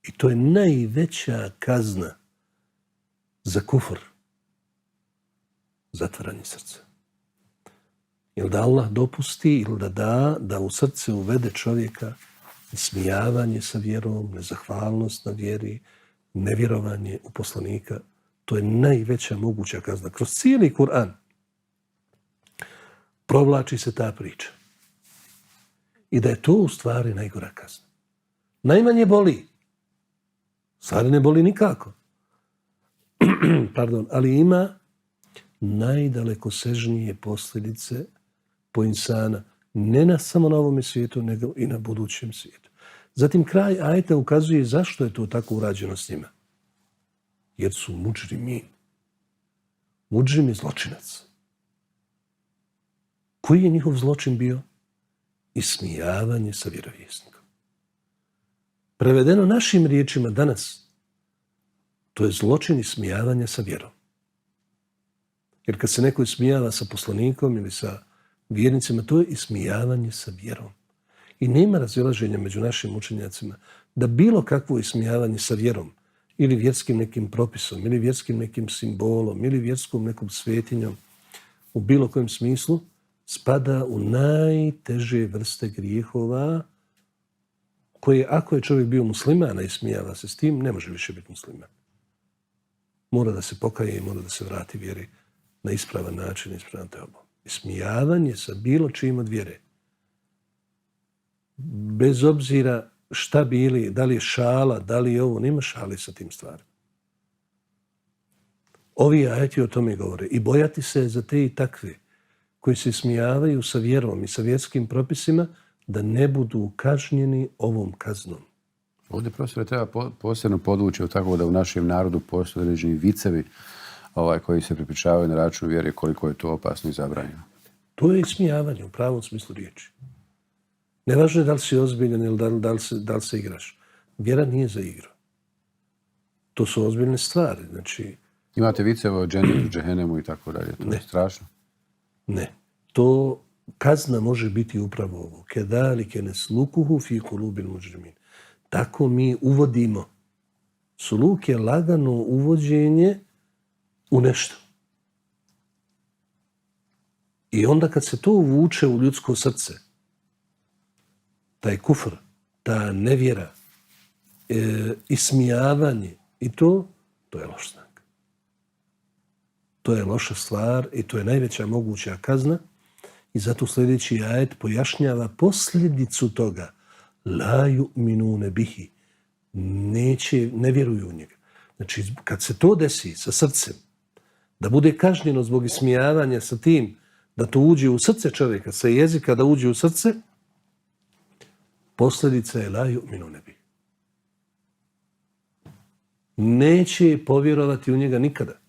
I to je najveća kazna za kufr. Zatvaranje srca. Ili da Allah dopusti ili da u srce uvede čovjeka smijavanje sa vjerom, nezahvalnost na vjeri, nevjerovanje u poslanika. To je najveća moguća kazna. Kroz cijeli Kur'an provlači se ta priča. I da je to u stvari najgora kazna. Najmanje boli. Stvari ne boli nikako. Pardon, ali ima najdalekosežnije posljedice po insana. Ne samo na ovom svijetu, nego i na budućem svijetu. Zatim kraj ajeta ukazuje zašto je to tako urađeno s njima. Jer su mudžrimi. Mudžrim je zločinac. Koji je njihov zločin bio? Ismijavanje sa vjerovjesnikom. Prevedeno našim riječima danas, to je zločin ismijavanja sa vjerom. Jer kad se neko ismijava sa poslanikom ili sa vjernicima, to je ismijavanje sa vjerom. I nema razilaženja među našim učenjacima da bilo kakvo ismijavanje sa vjerom ili vjerskim nekim propisom, ili vjerskim nekim simbolom, ili vjerskom nekom svetinjom, u bilo kojem smislu, spada u najteže vrste grijehova koje, ako je čovjek bio musliman, a ismijava se s tim, ne može više biti musliman. Mora da se pokaje i mora da se vrati vjeri na ispravan način, ispravan teobu. Ismijavanje sa bilo čim od vjere. Bez obzira šta bili, da li je šala, da li je ovo, nema šali sa tim stvarima. Ovi ajeti o tome govore. I bojati se za te i takve koji se smijavaju sa vjerom i sa vjerskim propisima da ne budu kažnjeni ovom kaznom. Ovdje, profesore, treba posebno podvući tako da u našem narodu postoje određeni vicevi koji se prepričavaju na račun vjere, koliko je to opasno i zabranjeno. To je ismijavanje u pravom smislu riječi. Nevažno je da li si ozbiljan ili da li se igraš. Vjera nije za igru. To su ozbiljne stvari. Znači, imate viceve o džennetu, džehennemu i tako dalje. To je strašno. Ne. To kazna može biti upravo ovo. Kedalike neslukuhu fi kulubil muđrimin. Tako mi uvodimo. Suluk je lagano uvođenje u nešto. I onda kad se to uvuče u ljudsko srce, taj kufr, ta nevjera, ismijavanje i to je loš znak. To je loša stvar i to je najveća moguća kazna i zato sljedeći ajet pojašnjava posljedicu toga. La yu'minune bihi. Ne vjeruju u njega. Znači, kad se to desi sa srcem, da bude kažnjeno zbog ismijavanja sa tim, da to uđe u srce čovjeka, sa jezika da uđe u srce, posljedica je la yu'minune bihi. Neće povjerovati u njega nikada.